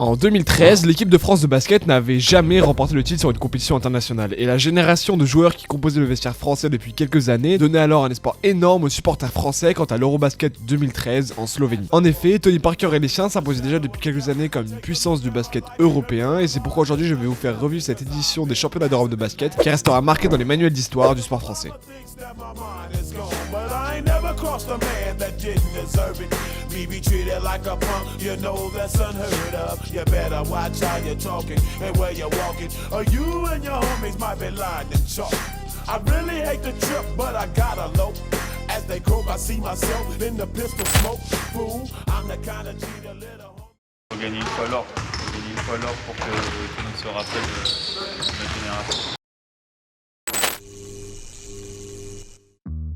En 2013, l'équipe de France de basket n'avait jamais remporté le titre sur une compétition internationale et la génération de joueurs qui composait le vestiaire français depuis quelques années donnait alors un espoir énorme aux supporters français quant à l'Eurobasket 2013 en Slovénie. En effet, Tony Parker et les siens s'imposaient déjà depuis quelques années comme une puissance du basket européen et c'est pourquoi aujourd'hui je vais vous faire revivre cette édition des championnats d'Europe de basket qui restera marquée dans les manuels d'histoire du sport français. Crossed a man that didn't deserve it. Me be treated like a punk, you know that's unheard of. You better watch how you're talking and where you're walking, or you and your homies might be lying in chalk. I really hate the trip, but I gotta low. As they croak, I see myself in the pistol smoke. Fool, I'm the kind of cheater little. Faut gagner une fois l'or. Faut gagner une fois l'or pour que tout le monde se rappelle de notre génération.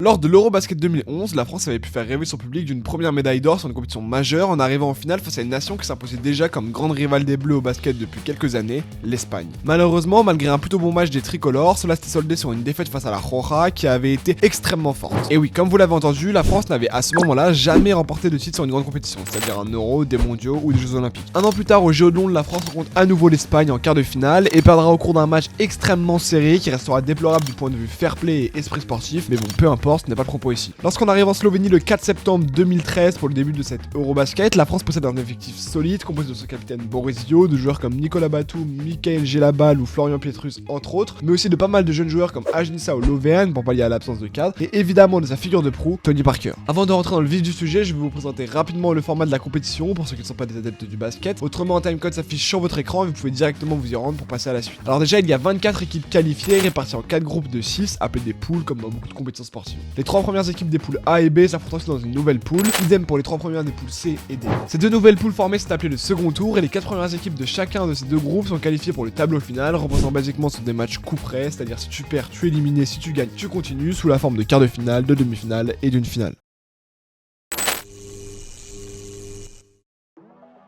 Lors de l'Eurobasket 2011, la France avait pu faire rêver son public d'une première médaille d'or sur une compétition majeure en arrivant en finale face à une nation qui s'imposait déjà comme grande rivale des Bleus au basket depuis quelques années, l'Espagne. Malheureusement, malgré un plutôt bon match des tricolores, cela s'était soldé sur une défaite face à la Roja qui avait été extrêmement forte. Et oui, comme vous l'avez entendu, la France n'avait à ce moment-là jamais remporté de titre sur une grande compétition, c'est-à-dire un Euro, des mondiaux ou des Jeux Olympiques. Un an plus tard, au Jeux de Londres, la France rencontre à nouveau l'Espagne en quart de finale et perdra au cours d'un match extrêmement serré qui restera déplorable du point de vue fair play et esprit sportif, mais bon, peu importe, ce n'est pas le propos ici. Lorsqu'on arrive en Slovénie le 4 septembre 2013 pour le début de cette Eurobasket, la France possède un effectif solide composé de son capitaine Boris Dio, de joueurs comme Nicolas Batum, Michael Gelabal ou Florian Pietrus entre autres, mais aussi de pas mal de jeunes joueurs comme Ajnissa ou Lovén pour pallier à l'absence de cadre, et évidemment de sa figure de proue, Tony Parker. Avant de rentrer dans le vif du sujet, je vais vous présenter rapidement le format de la compétition pour ceux qui ne sont pas des adeptes du basket. Autrement, un timecode s'affiche sur votre écran et vous pouvez directement vous y rendre pour passer à la suite. Alors déjà, il y a 24 équipes qualifiées réparties en 4 groupes de 6, appelés des poules comme dans beaucoup de compétitions sportives. Les 3 premières équipes des poules A et B s'affrontent ensuite dans une nouvelle poule, idem pour les 3 premières des poules C et D. Ces deux nouvelles poules formées sont appelées le second tour et les 4 premières équipes de chacun de ces deux groupes sont qualifiées pour le tableau final, reposant basiquement sur des matchs coup près, c'est-à-dire si tu perds, tu es éliminé, si tu gagnes, tu continues, sous la forme de quart de finale, de demi-finale et d'une finale.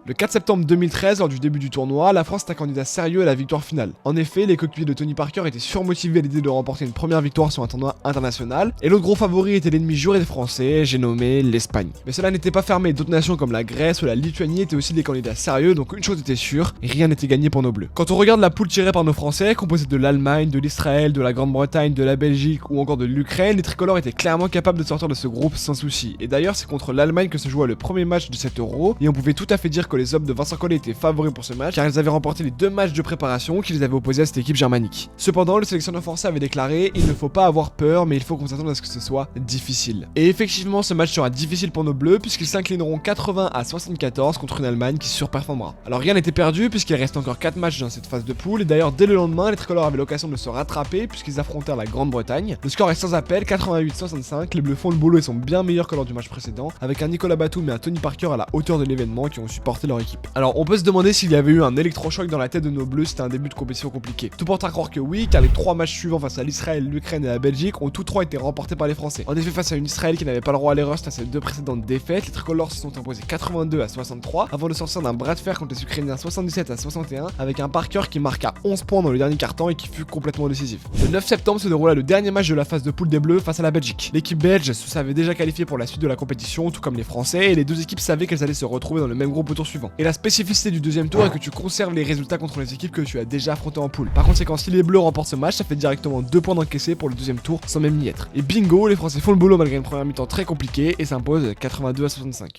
Le 4 septembre 2013, lors du début du tournoi, la France est un candidat sérieux à la victoire finale. En effet, les coéquipiers de Tony Parker étaient surmotivés à l'idée de remporter une première victoire sur un tournoi international, et l'autre gros favori était l'ennemi juré des Français, j'ai nommé l'Espagne. Mais cela n'était pas fermé, d'autres nations comme la Grèce ou la Lituanie étaient aussi des candidats sérieux, donc une chose était sûre, rien n'était gagné pour nos Bleus. Quand on regarde la poule tirée par nos Français, composée de l'Allemagne, de l'Israël, de la Grande-Bretagne, de la Belgique ou encore de l'Ukraine, les tricolores étaient clairement capables de sortir de ce groupe sans souci. Et d'ailleurs, c'est contre l'Allemagne que se jouait le premier match de cet Euro, et on pouvait tout à fait dire que les hommes de Vincent Collet étaient favoris pour ce match car ils avaient remporté les 2 matchs de préparation qui les avaient opposés à cette équipe germanique. Cependant, le sélectionneur français avait déclaré: il ne faut pas avoir peur, mais il faut qu'on s'attende à ce que ce soit difficile. Et effectivement, ce match sera difficile pour nos Bleus puisqu'ils s'inclineront 80 à 74 contre une Allemagne qui surperformera. Alors rien n'était perdu puisqu'il reste encore 4 matchs dans cette phase de poule et d'ailleurs dès le lendemain, les tricolores avaient l'occasion de se rattraper puisqu'ils affrontèrent la Grande-Bretagne. Le score est sans appel, 88-65, les Bleus font le boulot et sont bien meilleurs que lors du match précédent avec un Nicolas Batum et un Tony Parker à la hauteur de l'événement qui ont supporté leur équipe. Alors on peut se demander s'il y avait eu un électrochoc dans la tête de nos Bleus, c'était un début de compétition compliqué. Tout porte à croire que oui, car les 3 matchs suivants face à l'Israël, l'Ukraine et la Belgique ont tous 3 été remportés par les Français. En effet, face à une Israël qui n'avait pas le droit à l'erreur suite à ses 2 précédentes défaites, les tricolores se sont imposés 82 à 63 avant de sortir d'un bras de fer contre les Ukrainiens 77 à 61 avec un Parker qui marqua 11 points dans le dernier quart-temps et qui fut complètement décisif. Le 9 septembre se déroula le dernier match de la phase de poule des Bleus face à la Belgique. L'équipe belge se savait déjà qualifiée pour la suite de la compétition, tout comme les Français, et les deux équipes savaient qu'elles allaient se retrouver dans le même groupe au tour suivant. Et la spécificité du deuxième tour est que tu conserves les résultats contre les équipes que tu as déjà affrontées en poule. Par conséquent, si les Bleus remportent ce match, ça fait directement 2 points d'encaissés pour le deuxième tour sans même y être. Et bingo, les Français font le boulot malgré une première mi-temps très compliquée et s'imposent 82 à 65.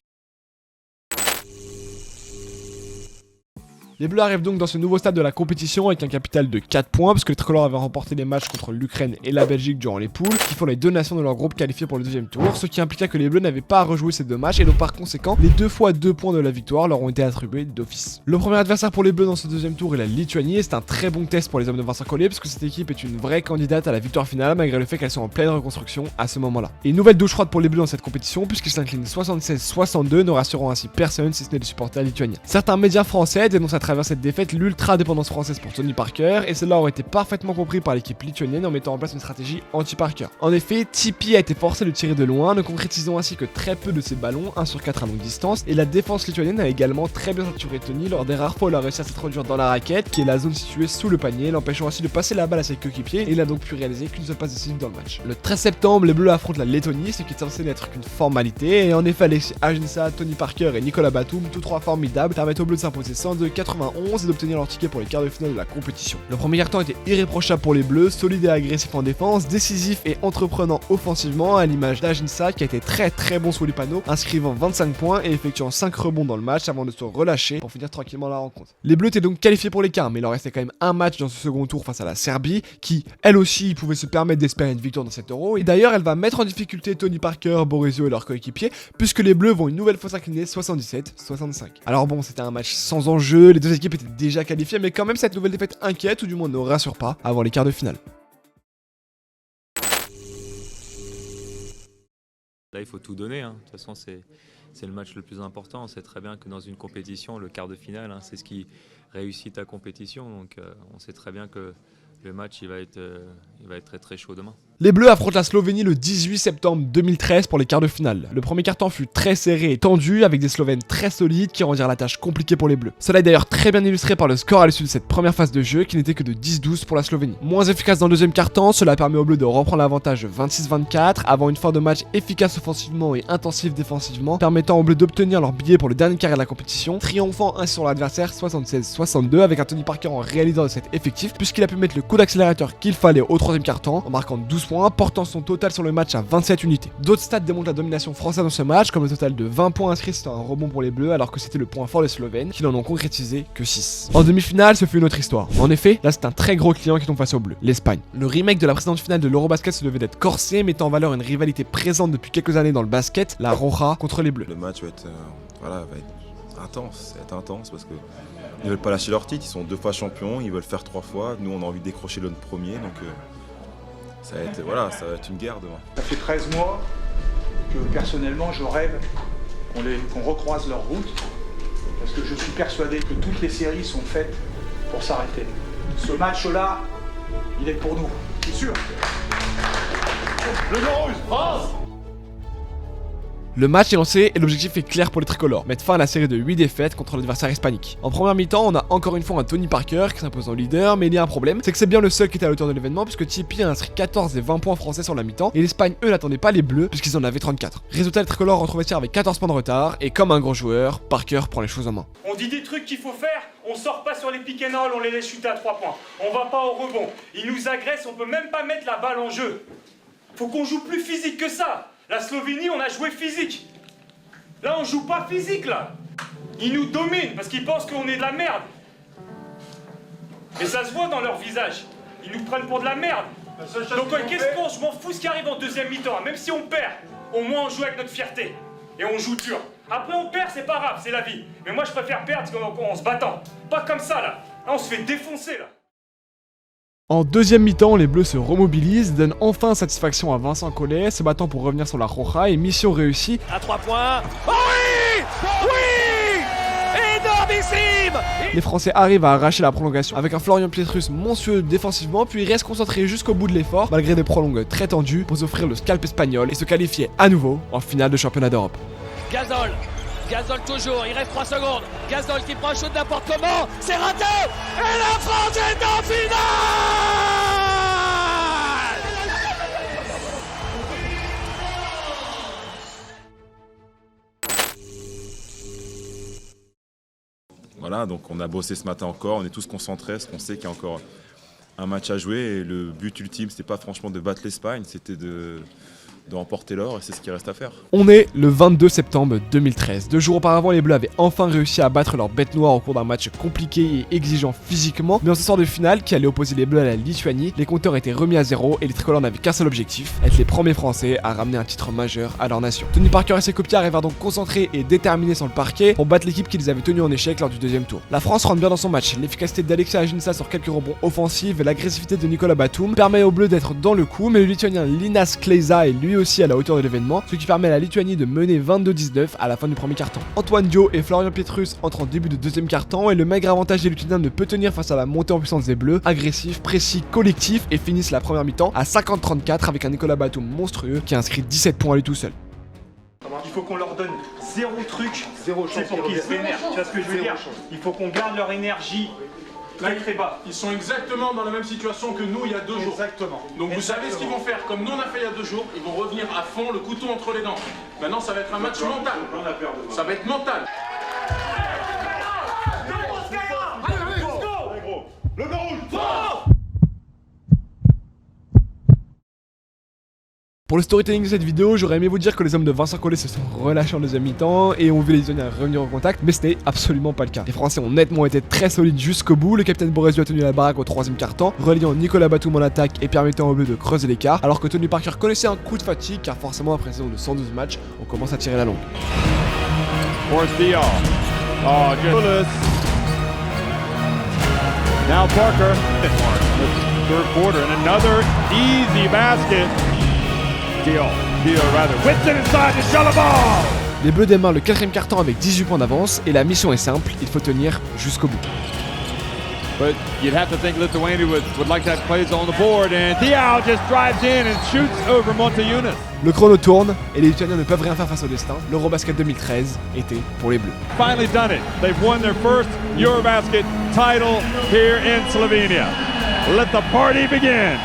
Les Bleus arrivent donc dans ce nouveau stade de la compétition avec un capital de 4 points parce que les tricolores avaient remporté les matchs contre l'Ukraine et la Belgique durant les poules qui font les 2 nations de leur groupe qualifiées pour le deuxième tour, ce qui impliqua que les Bleus n'avaient pas à rejouer ces 2 matchs et donc par conséquent les 2 fois 2 points de la victoire leur ont été attribués d'office. Le premier adversaire pour les Bleus dans ce deuxième tour est la Lituanie et c'est un très bon test pour les hommes de Vincent Collet parce que cette équipe est une vraie candidate à la victoire finale malgré le fait qu'elles sont en pleine reconstruction à ce moment-là. Et une nouvelle douche froide pour les Bleus dans cette compétition puisqu'ils s'inclinent 76-62, ne rassurant ainsi personne si ce n'est les supporters lituaniens. Certains médias français dénoncent à travers travers cette défaite l'ultra-dépendance française pour Tony Parker, et cela aurait été parfaitement compris par l'équipe lituanienne en mettant en place une stratégie anti-Parker. En effet, Tipi a été forcé de tirer de loin, ne concrétisant ainsi que très peu de ses ballons, 1 sur 4 à longue distance, et la défense lituanienne a également très bien saturé Tony lors des rares fois où il a réussi à s'introduire dans la raquette, qui est la zone située sous le panier, l'empêchant ainsi de passer la balle à ses coéquipiers, et il a donc pu réaliser qu'une seule passe décisive dans le match. Le 13 septembre, les Bleus affrontent la Lettonie, ce qui est censé n'être qu'une formalité, et en effet Alexis Ajinça, Tony Parker et Nicolas Batum, tous trois formidables, permettent aux Bleus de s'imposer 102-91 et d'obtenir leur ticket pour les quarts de finale de la compétition. Le premier quart-temps était irréprochable pour les Bleus, solide et agressif en défense, décisif et entreprenant offensivement, à l'image d'Ajinça qui a été très bon sous les panneaux, inscrivant 25 points et effectuant 5 rebonds dans le match avant de se relâcher pour finir tranquillement la rencontre. Les Bleus étaient donc qualifiés pour les quarts, mais il leur restait quand même un match dans ce second tour face à la Serbie, qui elle aussi pouvait se permettre d'espérer une victoire dans cet Euro, et d'ailleurs elle va mettre en difficulté Tony Parker, Borisio et leurs coéquipiers, puisque les Bleus vont une nouvelle fois s'incliner 77-65. Alors bon, c'était un match sans enjeu, les deux équipes étaient déjà qualifiées, mais quand même cette nouvelle défaite inquiète, ou du moins ne rassure pas, avant les quarts de finale. Là, il faut tout donner. De toute façon, c'est le match le plus important. On sait très bien que dans une compétition, le quart de finale, c'est ce qui réussit ta compétition. Donc, on sait très bien que le match, il va être très chaud demain. Les Bleus affrontent la Slovénie le 18 septembre 2013 pour les quarts de finale. Le premier quart-temps fut très serré et tendu, avec des Slovènes très solides qui rendirent la tâche compliquée pour les Bleus. Cela est d'ailleurs très bien illustré par le score à l'issue de cette première phase de jeu qui n'était que de 10-12 pour la Slovénie. Moins efficace dans le deuxième quart-temps, cela permet aux Bleus de reprendre l'avantage 26-24 avant une fin de match efficace offensivement et intensive défensivement, permettant aux Bleus d'obtenir leur billet pour le dernier carré de la compétition, triomphant ainsi sur l'adversaire 76-62 avec un Tony Parker en réalisant de cet effectif puisqu'il a pu mettre le coup d'accélérateur qu'il fallait au troisième quart-temps en marquant 12 points, portant son total sur le match à 27 unités. D'autres stats démontrent la domination française dans ce match, comme le total de 20 points inscrits sur un rebond pour les Bleus, alors que c'était le point fort des Slovènes, qui n'en ont concrétisé que 6. En demi-finale, ce fut une autre histoire. En effet, là c'est un très gros client qui tombe face aux Bleus, l'Espagne. Le remake de la précédente finale de l'Eurobasket se devait d'être corsé, mettant en valeur une rivalité présente depuis quelques années dans le basket, la Roja contre les Bleus. Le match va être intense, parce que ils veulent pas lâcher leur titre, ils sont 2 fois champions, ils veulent faire 3 fois. Nous, on a envie de décrocher le premier, donc ça va être une guerre demain. Ça fait 13 mois que personnellement je rêve qu'on recroise leur route, parce que je suis persuadé que toutes les séries sont faites pour s'arrêter. Ce match-là, il est pour nous, c'est sûr. Le Grand Russe, France! Le match est lancé et l'objectif est clair pour les tricolores, mettre fin à la série de 8 défaites contre l'adversaire hispanique. En première mi-temps, on a encore une fois un Tony Parker qui s'impose en leader, mais il y a un problème, c'est que c'est bien le seul qui était à l'auteur de l'événement puisque Tipi a inscrit 14 et 20 points français sur la mi-temps, et l'Espagne eux n'attendaient pas les Bleus puisqu'ils en avaient 34. Résultat, les tricolores retrouvent vestiaire avec 14 points de retard, et comme un gros joueur, Parker prend les choses en main. On dit des trucs qu'il faut faire, on sort pas sur les pick and roll, on les laisse chuter à 3 points. On va pas au rebond, ils nous agressent, on peut même pas mettre la balle en jeu. Faut qu'on joue plus physique que ça. La Slovénie, on a joué physique. Là, on joue pas physique, là. Ils nous dominent parce qu'ils pensent qu'on est de la merde. Et ça se voit dans leur visage. Ils nous prennent pour de la merde. Donc, qu'est-ce qu'on... Je m'en fous ce qui arrive en deuxième mi-temps. Même si on perd, au moins on joue avec notre fierté. Et on joue dur. Après, on perd, c'est pas grave, c'est la vie. Mais moi, je préfère perdre en se battant. Pas comme ça, là. Là, on se fait défoncer, là. En deuxième mi-temps, les Bleus se remobilisent, donnent enfin satisfaction à Vincent Collet, se battant pour revenir sur la Roja et mission réussie. À 3 points. Oh oui! Oui! Énormissime! Les Français arrivent à arracher la prolongation avec un Florian Pietrus monstrueux défensivement, puis il reste concentré jusqu'au bout de l'effort, malgré des prolongues très tendues, pour s'offrir le scalp espagnol et se qualifier à nouveau en finale de championnat d'Europe. Gasol toujours, il reste 3 secondes. Gasol qui prend un shoot n'importe comment, c'est raté! Et la France est en finale! Voilà, donc on a bossé ce matin encore, on est tous concentrés parce qu'on sait qu'il y a encore un match à jouer et le but ultime, c'était pas franchement de battre l'Espagne, c'était de remporter l'or, et c'est ce qui reste à faire. On est le 22 septembre 2013. 2 jours auparavant, les Bleus avaient enfin réussi à battre leur bête noire au cours d'un match compliqué et exigeant physiquement, mais en ce soir de finale qui allait opposer les Bleus à la Lituanie, les compteurs étaient remis à zéro et les tricolores n'avaient qu'un seul objectif, être les premiers Français à ramener un titre majeur à leur nation. Tony Parker et ses copiers arrivèrent donc concentrés et déterminés sur le parquet pour battre l'équipe qui les avait tenus en échec lors du deuxième tour. La France rentre bien dans son match, l'efficacité d'Alexis Ajinça sur quelques rebonds offensifs et l'agressivité de Nicolas Batum permet aux Bleus d'être dans le coup, mais le Lituanien Linas Kleiza et lui lui aussi à la hauteur de l'événement, ce qui permet à la Lituanie de mener 22-19 à la fin du premier quart-temps. Antoine Dio et Florian Pietrus entrent en début de deuxième quart-temps et le maigre avantage des Lituaniens ne peut tenir face à la montée en puissance des Bleus, agressif, précis, collectif, et finissent la première mi-temps à 50-34 avec un Nicolas Batum monstrueux qui a inscrit 17 points à lui tout seul. Il faut qu'on leur donne zéro truc, c'est pour qu'ils se vénèrent. Tu vois ce que je veux dire? Il faut qu'on garde leur énergie très bas. Ils sont exactement dans la même situation que nous il y a 2 jours. Exactement. Donc vous savez ce qu'ils vont faire, comme nous on a fait il y a 2 jours, ils vont revenir à fond, le couteau entre les dents. Maintenant ça va être un match mental. Ça va être mental. Le ballon rouge. Pour le storytelling de cette vidéo, j'aurais aimé vous dire que les hommes de Vincent Collet se sont relâchés en deuxième mi-temps et ont vu les Lituaniens revenir en contact, mais ce n'est absolument pas le cas. Les Français ont nettement été très solides jusqu'au bout, le capitaine Borésio a tenu la baraque au troisième quart-temps, reliant Nicolas Batum en attaque et permettant aux Bleus de creuser l'écart, alors que Tony Parker connaissait un coup de fatigue car forcément après une saison de 112 matchs, on commence à tirer la longue. Now Parker, third quarter, and another easy basket. Deal rather. Whips it inside to Shalabal. Les Bleus démarrent le quatrième quart-temps avec 18 points d'avance et la mission est simple, il faut tenir jusqu'au bout. But you'd have to think Lithuania would like that play on the board, and Diao just drives in and shoots over Montejounas. Le chrono tourne et les Lituaniens ne peuvent rien faire face au destin. L'Eurobasket 2013 était pour les Bleus. Finally done it. They've won their first Eurobasket title here in Slovenia. Let the party begin.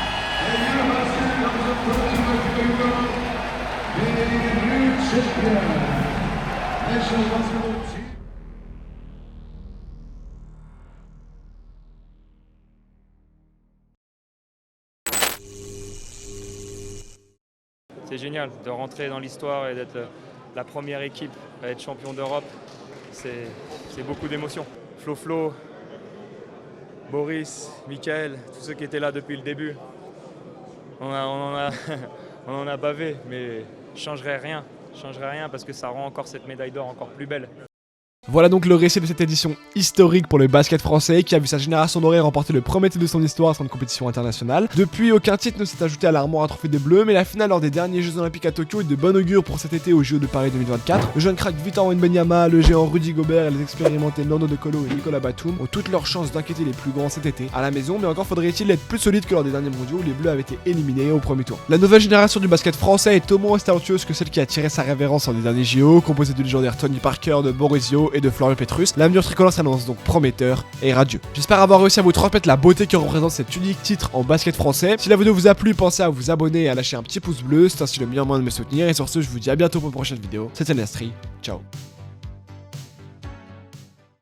C'est génial de rentrer dans l'histoire et d'être la première équipe à être champion d'Europe. C'est beaucoup d'émotions. Flo, Boris, Michael, tous ceux qui étaient là depuis le début. On en a bavé, mais je changerai rien parce que ça rend encore cette médaille d'or encore plus belle. Voilà donc le récit de cette édition historique pour le basket français qui a vu sa génération dorée remporter le premier titre de son histoire sur une compétition internationale. Depuis, aucun titre ne s'est ajouté à l'armoire à trophée des Bleus, mais la finale lors des derniers Jeux Olympiques à Tokyo est de bon augure pour cet été aux Jeux de Paris 2024. Le jeune crack Victor Wembanyama, le géant Rudy Gobert et les expérimentés Nando De Colo et Nicolas Batum ont toutes leurs chances d'inquiéter les plus grands cet été à la maison, mais encore faudrait-il être plus solide que lors des derniers mondiaux où les Bleus avaient été éliminés au premier tour. La nouvelle génération du basket français est au moins aussi talentueuse que celle qui a tiré sa révérence lors des derniers JO, composée du légendaire Tony Parker, de Borésio et de Florian Pietrus. L'avenir tricolore s'annonce donc prometteur et radieux. J'espère avoir réussi à vous transmettre la beauté que représente cet unique titre en basket français. Si la vidéo vous a plu, pensez à vous abonner et à lâcher un petit pouce bleu, c'est ainsi le meilleur moyen de me soutenir. Et sur ce, je vous dis à bientôt pour une prochaine vidéo. C'était Nastri, ciao.